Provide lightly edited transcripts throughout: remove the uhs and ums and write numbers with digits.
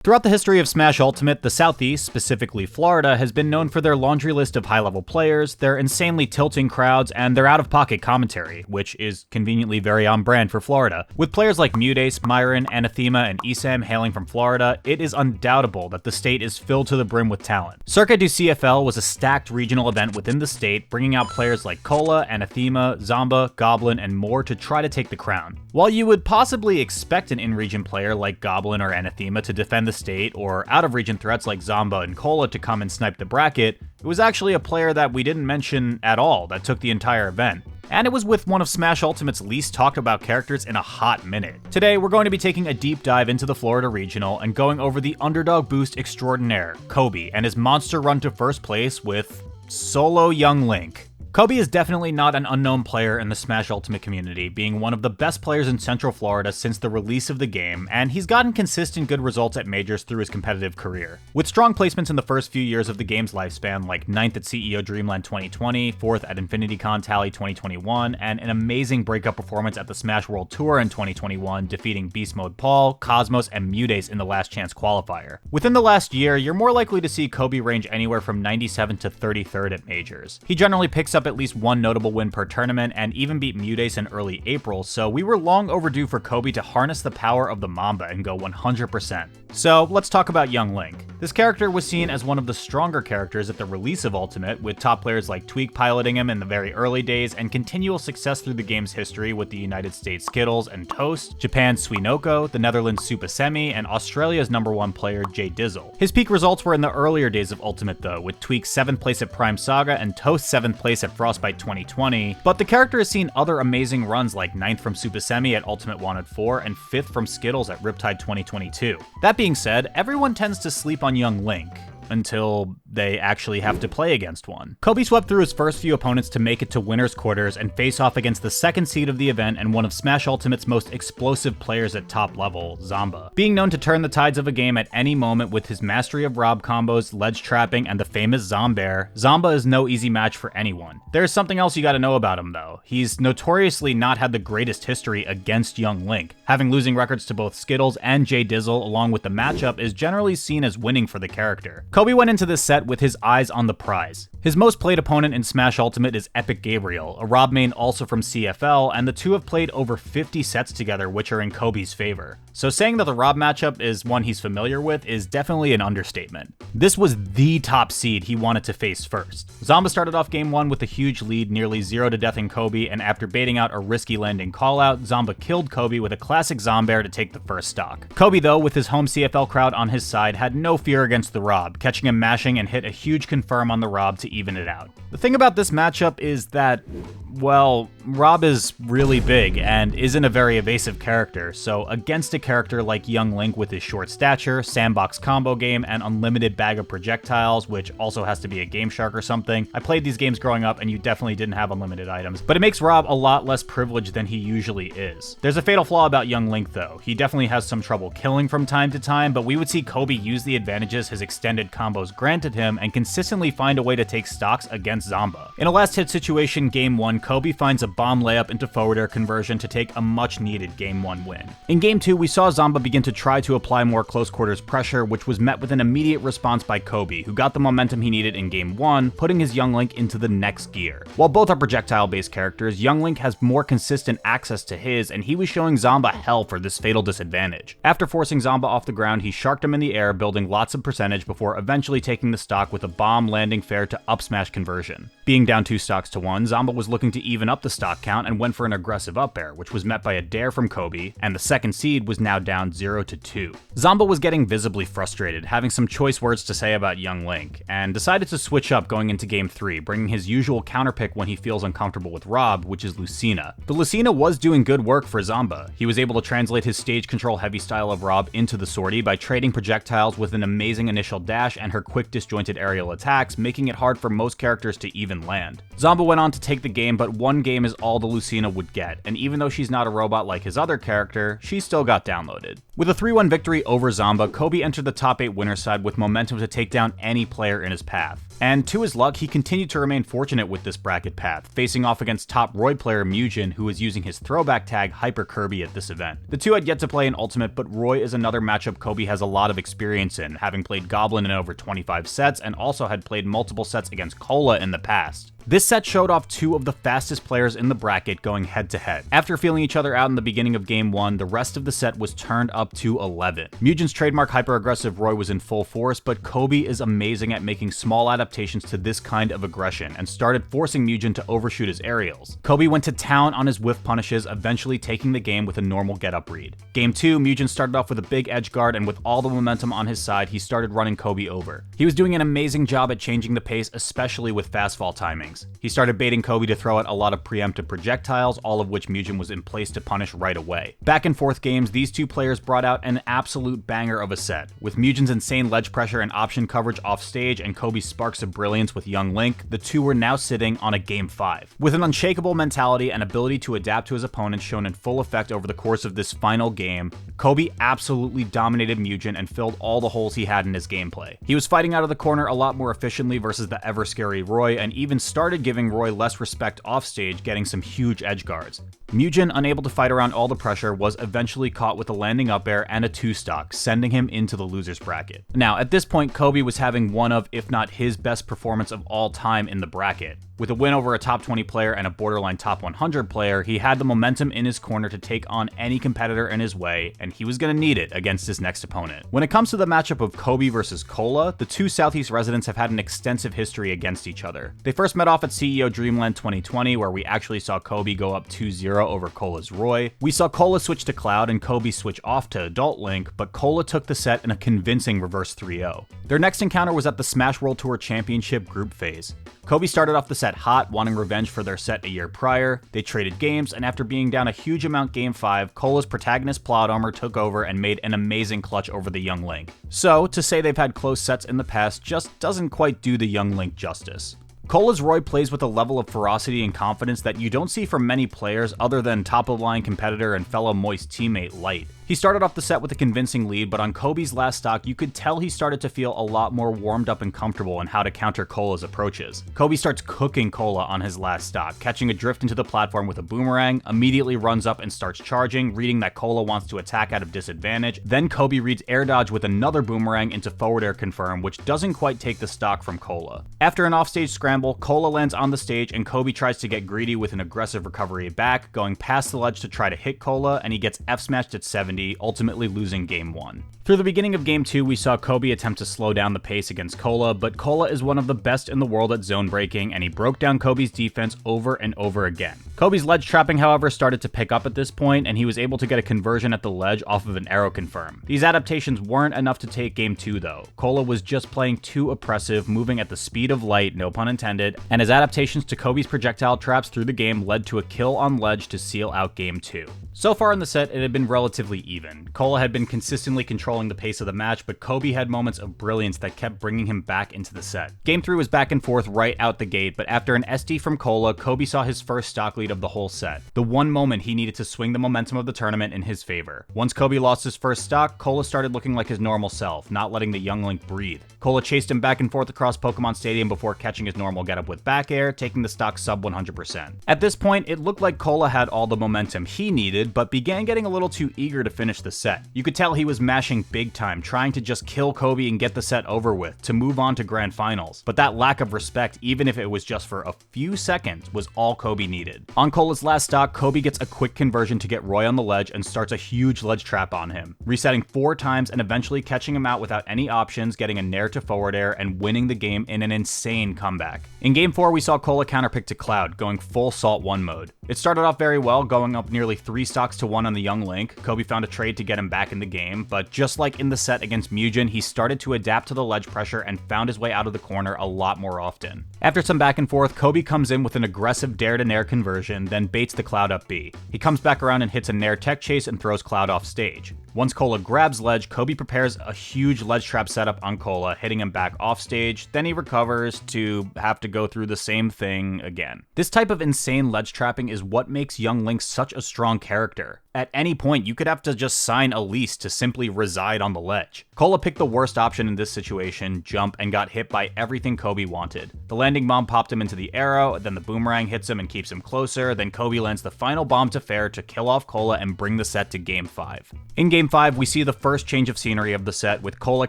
Throughout the history of Smash Ultimate, the Southeast, specifically Florida, has been known for their laundry list of high-level players, their insanely tilting crowds, and their out-of-pocket commentary, which is conveniently very on-brand for Florida. With players like Mudace, Myron, Anathema, and Esam hailing from Florida, it is undoubtable that the state is filled to the brim with talent. CIRQUE du CFL was a stacked regional event within the state, bringing out players like Cola, Anathema, Zomba, Goblin, and more to try to take the crown. While you would possibly expect an in-region player like Goblin or Anathema to defend the state, or out-of-region threats like Zomba and Cola to come and snipe the bracket, it was actually a player that we didn't mention at all that took the entire event. And it was with one of Smash Ultimate's least talked about characters in a hot minute. Today, we're going to be taking a deep dive into the Florida Regional and going over the Underdog Boost extraordinaire, Kobe, and his monster run to first place with solo Young Link. Kobe is definitely not an unknown player in the Smash Ultimate community, being one of the best players in Central Florida since the release of the game, and he's gotten consistent good results at majors through his competitive career. With strong placements in the first few years of the game's lifespan, like 9th at CEO Dreamland 2020, 4th at InfinityCon Tally 2021, and an amazing breakup performance at the Smash World Tour in 2021, defeating Beast Mode Paul, Cosmos, and Mudace in the Last Chance qualifier. Within the last year, you're more likely to see Kobe range anywhere from 97th to 33rd at majors. He generally picks up at least one notable win per tournament and even beat Mudace in early April, so we were long overdue for Kobe to harness the power of the Mamba and go 100%. So let's talk about Young Link. This character was seen as one of the stronger characters at the release of Ultimate, with top players like Tweak piloting him in the very early days and continual success through the game's history with the United States Skittles and Toast, Japan's Suinoko, the Netherlands Supasemi, and Australia's #1 player Jay Dizzle. His peak results were in the earlier days of Ultimate though, with Tweak 7th place at Prime Saga and Toast 7th place at Frostbite 2020, but the character has seen other amazing runs like 9th from Supasemi at Ultimate Wanted 4 and 5th from Skittles at Riptide 2022. That being said, everyone tends to sleep on Young Link, until they actually have to play against one. Kobe swept through his first few opponents to make it to winner's quarters and face off against the second seed of the event and one of Smash Ultimate's most explosive players at top level, Zomba. Being known to turn the tides of a game at any moment with his mastery of Rob combos, ledge trapping, and the famous Zombear, Zomba is no easy match for anyone. There's something else you gotta know about him though. He's notoriously not had the greatest history against Young Link. Having losing records to both Skittles and Jay Dizzle along with the matchup is generally seen as winning for the character. Kobe went into this set with his eyes on the prize. His most played opponent in Smash Ultimate is Epic Gabriel, a Rob main also from CFL, and the two have played over 50 sets together, which are in Kobe's favor. So saying that the Rob matchup is one he's familiar with is definitely an understatement. This was the top seed he wanted to face first. Zomba started off game 1 with a huge lead, nearly 0-0 in Kobe, and after baiting out a risky landing callout, Zomba killed Kobe with a classic Zombear to take the first stock. Kobe though, with his home CFL crowd on his side, had no fear against the Rob, catching him mashing and hit a huge confirm on the Rob to even it out. The thing about this matchup is that, well, Rob is really big and isn't a very evasive character, so against a character like Young Link with his short stature, sandbox combo game, and unlimited bag of projectiles, which also has to be a Game Shark or something. I played these games growing up and you definitely didn't have unlimited items, but it makes Rob a lot less privileged than he usually is. There's a fatal flaw about Young Link though. He definitely has some trouble killing from time to time, but we would see Kobe use the advantages his extended combos granted him and consistently find a way to take stocks against Zomba. In a last hit situation, game 1, Kobe finds a bomb layup into forward air conversion to take a much needed game 1 win. In game 2, we saw Zomba begin to try to apply more close quarters pressure, which was met with an immediate response by Kobe, who got the momentum he needed in game 1, putting his Young Link into the next gear. While both are projectile based characters, Young Link has more consistent access to his, and he was showing Zomba hell for this fatal disadvantage. After forcing Zomba off the ground, he sharked him in the air, building lots of percentage before eventually taking the stock with a bomb landing fair to up smash conversion. Being down 2 stocks to 1, Zomba was looking to even up the stock count and went for an aggressive up air, which was met by a dare from Kobe, and the second seed was now down 0-2. Zomba was getting visibly frustrated, having some choice words to say about Young Link, and decided to switch up going into game 3, bringing his usual counterpick when he feels uncomfortable with Rob, which is Lucina. The Lucina was doing good work for Zomba. He was able to translate his stage control heavy style of Rob into the sortie by trading projectiles with an amazing initial dash and her quick disjointed aerial attacks, making it hard for most characters to even land. Zomba went on to take the game, but one game is all the Lucina would get, and even though she's not a robot like his other character, she still got downloaded. With a 3-1 victory over Zomba, Kobe entered the top 8 winner side with momentum to take down any player in his path. And to his luck, he continued to remain fortunate with this bracket path, facing off against top Roy player Mugen, who was using his throwback tag Hyper Kirby at this event. The two had yet to play in Ultimate, but Roy is another matchup Kobe has a lot of experience in, having played Goblin in over 25 sets and also had played multiple sets against Cola in the past. This set showed off two of the fastest players in the bracket going head to head. After feeling each other out in the beginning of game 1, the rest of the set was turned up to 11. Mugen's trademark hyper-aggressive Roy was in full force, but Kobe is amazing at making small adaptations to this kind of aggression and started forcing Mugen to overshoot his aerials. Kobe went to town on his whiff punishes, eventually taking the game with a normal get-up read. Game 2, Mugen started off with a big edge guard, and with all the momentum on his side, he started running Kobe over. He was doing an amazing job at changing the pace, especially with fast fall timings. He started baiting Kobe to throw out a lot of preemptive projectiles, all of which Mugen was in place to punish right away. Back and forth games, these two players brought out an absolute banger of a set. With Mugen's insane ledge pressure and option coverage off stage and Kobe's sparks of brilliance with Young Link, the two were now sitting on a game 5. With an unshakable mentality and ability to adapt to his opponents shown in full effect over the course of this final game, Kobe absolutely dominated Mugen and filled all the holes he had in his gameplay. He was fighting out of the corner a lot more efficiently versus the ever-scary Roy, and even started giving Roy less respect offstage, getting some huge edge guards. Mugen, unable to fight around all the pressure, was eventually caught with a landing up air and a 2-stock, sending him into the loser's bracket. Now, at this point, Kobe was having one of, if not his best performance of all time in the bracket. With a win over a top 20 player and a borderline top 100 player, he had the momentum in his corner to take on any competitor in his way, and he was going to need it against his next opponent. When it comes to the matchup of Kobe versus Cola, the two Southeast residents have had an extensive history against each other. They first met off at CEO Dreamland 2020, where we actually saw Kobe go up 2-0 over Cola's Roy. We saw Cola switch to Cloud and Kobe switch off to Adult Link, but Cola took the set in a convincing reverse 3-0. Their next encounter was at the Smash World Tour Championship group phase. Kobe started off the set hot, wanting revenge for their set a year prior. They traded games, and after being down a huge amount game 5, Cola's protagonist Plot Armor took over and made an amazing clutch over the Young Link. So, to say they've had close sets in the past just doesn't quite do the Young Link justice. Cola's Roy plays with a level of ferocity and confidence that you don't see from many players other than top-of-the-line competitor and fellow Moist teammate Light. He started off the set with a convincing lead, but on Kobe's last stock, you could tell he started to feel a lot more warmed up and comfortable in how to counter Cola's approaches. Kobe starts cooking Cola on his last stock, catching a drift into the platform with a boomerang, immediately runs up and starts charging, reading that Cola wants to attack out of disadvantage. Then Kobe reads air dodge with another boomerang into forward air confirm, which doesn't quite take the stock from Cola. After an offstage scramble, Cola lands on the stage and Kobe tries to get greedy with an aggressive recovery back, going past the ledge to try to hit Cola, and he gets F-smashed at 70, ultimately losing game 1. Through the beginning of game 2, we saw Kobe attempt to slow down the pace against Cola, but Cola is one of the best in the world at zone breaking, and he broke down Kobe's defense over and over again. Kobe's ledge trapping, however, started to pick up at this point, and he was able to get a conversion at the ledge off of an arrow confirm. These adaptations weren't enough to take game 2 though. Cola was just playing too oppressive, moving at the speed of light, no pun intended, and his adaptations to Kobe's projectile traps through the game led to a kill on ledge to seal out game 2. So far in the set, it had been relatively even. Cola had been consistently controlling the pace of the match, but Kobe had moments of brilliance that kept bringing him back into the set. Game 3 was back and forth right out the gate, but after an SD from Cola, Kobe saw his first stock lead of the whole set. The one moment he needed to swing the momentum of the tournament in his favor. Once Kobe lost his first stock, Cola started looking like his normal self, not letting the Young Link breathe. Cola chased him back and forth across Pokemon Stadium before catching his normal getup with back air, taking the stock sub 100%. At this point, it looked like Cola had all the momentum he needed, but began getting a little too eager to finish the set. You could tell he was mashing big time, trying to just kill Kobe and get the set over with, to move on to grand finals. But that lack of respect, even if it was just for a few seconds, was all Kobe needed. On Cola's last stock, Kobe gets a quick conversion to get Roy on the ledge and starts a huge ledge trap on him, resetting 4 times and eventually catching him out without any options, getting a nair to forward air and winning the game in an insane comeback. In game 4, we saw Cola counterpick to Cloud, going full Salt 1 mode. It started off very well, going up nearly 3 stocks to 1 on the Young Link. Kobe found a trade to get him back in the game, but just like in the set against Mugen, he started to adapt to the ledge pressure and found his way out of the corner a lot more often. After some back and forth, Kobe comes in with an aggressive dare to nair conversion, then baits the Cloud up B. He comes back around and hits a nair tech chase and throws Cloud off stage. Once Cola grabs ledge, Kobe prepares a huge ledge trap setup on Cola, hitting him back off stage, then he recovers to have to go through the same thing again. This type of insane ledge trapping is what makes Young Link such a strong character. At any point, you could have to just sign a lease to simply reside on the ledge. Cola picked the worst option in this situation, jump, and got hit by everything Kobe wanted. The landing bomb popped him into the arrow, then the boomerang hits him and keeps him closer, then Kobe lands the final bomb to fair to kill off Cola and bring the set to Game 5. In Game 5, we see the first change of scenery of the set, with Cola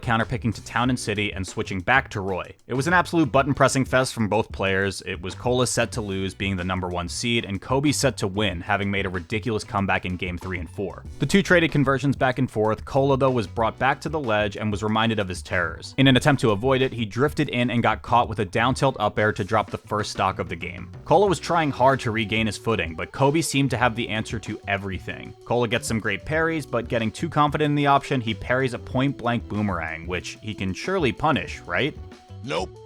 counterpicking to Town and City and switching back to Roy. It was an absolute button-pressing fest from both players. It was Cola's set to lose, being the #1 seed, and Kobe's set to win, having made a ridiculous comeback in Game 3 and 4. The two traded conversions back and forth. Cola, though, was brought back to the ledge and was reminded of his terrors. In an attempt to avoid it, he drifted in and got caught with a down tilt up air to drop the first stock of the game. Cola was trying hard to regain his footing, but Kobe seemed to have the answer to everything. Cola gets some great parries, but getting too confident in the option, he parries a point-blank boomerang, which he can surely punish, right? Nope.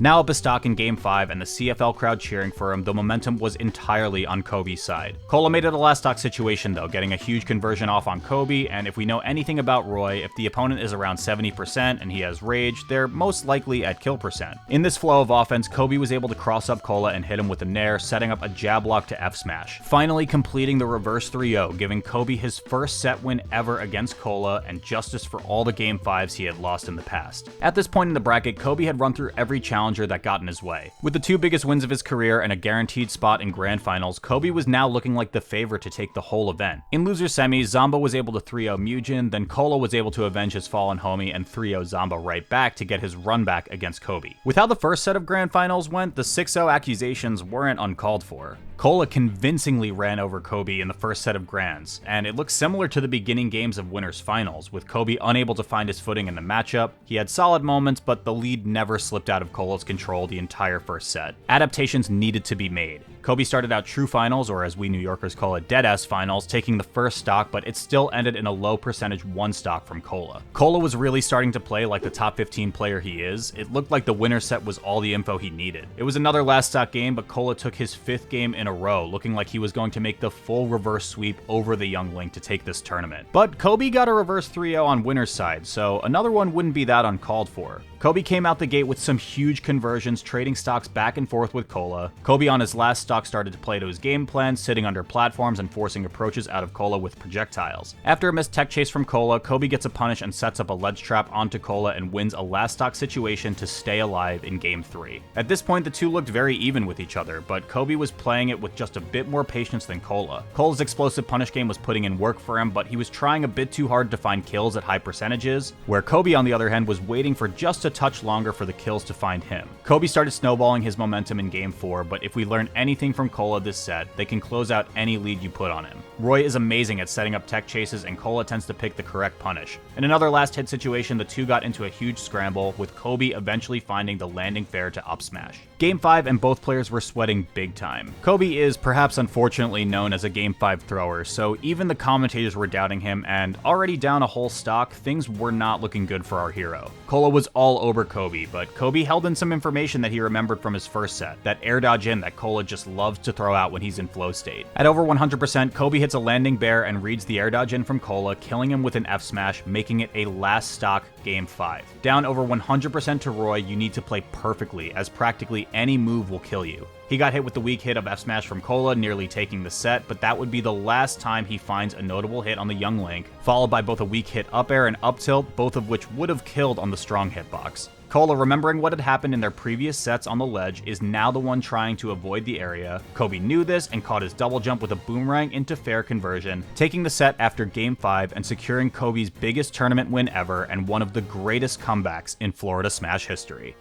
Now up a stock in Game 5 and the CFL crowd cheering for him, the momentum was entirely on Kobe's side. Cola made it a last stock situation though, getting a huge conversion off on Kobe, and if we know anything about Roy, if the opponent is around 70% and he has rage, they're most likely at kill percent. In this flow of offense, Kobe was able to cross up Cola and hit him with a nair, setting up a jab lock to F smash, finally completing the reverse 3-0, giving Kobe his first set win ever against Cola and justice for all the Game 5s he had lost in the past. At this point in the bracket, Kobe had run through every challenge that got in his way. With the two biggest wins of his career and a guaranteed spot in grand finals, Kobe was now looking like the favorite to take the whole event. In loser semis, Zomba was able to 3-0 Mugen, then Cola was able to avenge his fallen homie and 3-0 Zomba right back to get his run back against Kobe. With how the first set of grand finals went, the 6-0 accusations weren't uncalled for. Cola convincingly ran over Kobe in the first set of grands, and it looked similar to the beginning games of winners finals, with Kobe unable to find his footing in the matchup. He had solid moments, but the lead never slipped out of Cola's control the entire first set. Adaptations needed to be made. Kobe started out true finals, or as we New Yorkers call it, deadass finals, taking the first stock, but it still ended in a low percentage 1 stock from Cola. Cola was really starting to play like the top 15 player he is. It looked like the winner set was all the info he needed. It was another last stock game, but Cola took his 5th game in a row, looking like he was going to make the full reverse sweep over the young Link to take this tournament. But Kobe got a reverse 3-0 on winner's side, so another one wouldn't be that uncalled for. Kobe came out the gate with some huge conversions, trading stocks back and forth with Cola. Kobe on his last stock started to play to his game plan, sitting under platforms and forcing approaches out of Cola with projectiles. After a missed tech chase from Cola, Kobe gets a punish and sets up a ledge trap onto Cola and wins a last stock situation to stay alive in Game 3. At this point, the two looked very even with each other, but Kobe was playing it with just a bit more patience than Cola. Cola's explosive punish game was putting in work for him, but he was trying a bit too hard to find kills at high percentages, where Kobe on the other hand was waiting for just a touch longer for the kills to find him. Kobe started snowballing his momentum in Game 4, but if we learn anything from Cola this set, they can close out any lead you put on him. Roy is amazing at setting up tech chases, and Cola tends to pick the correct punish. In another last hit situation, the two got into a huge scramble, with Kobe eventually finding the landing fair to up smash. Game 5 and both players were sweating big time. Kobe is perhaps unfortunately known as a Game 5 thrower, so even the commentators were doubting him, and already down a whole stock, things were not looking good for our hero. Cola was all over Kobe, but Kobe held in some information that he remembered from his first set, that air dodge in that Cola just loves to throw out when he's in flow state. At over 100%, Kobe hits a landing bear and reads the air dodge in from Cola, killing him with an F smash, making it a last stock Game 5. Down over 100% to Roy, you need to play perfectly, as practically any move will kill you. He got hit with the weak hit of F smash from Cola, nearly taking the set, but that would be the last time he finds a notable hit on the young Link, followed by both a weak hit up air and up tilt, both of which would have killed on the strong hitbox. Cola, remembering what had happened in their previous sets on the ledge, is now the one trying to avoid the area. Kobe knew this and caught his double jump with a boomerang into fair conversion, taking the set after Game 5 and securing Kobe's biggest tournament win ever and one of the greatest comebacks in Florida Smash history.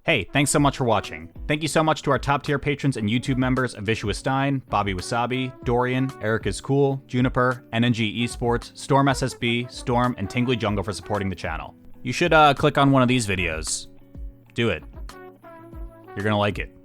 Hey, thanks so much for watching. Thank you so much to our top tier patrons and YouTube members Avishua Stein, Bobby Wasabi, Dorian, Eric is Cool, Juniper, NNG Esports, Storm SSB, Storm, and Tingly Jungle for supporting the channel. You should click on one of these videos. Do it. You're gonna like it.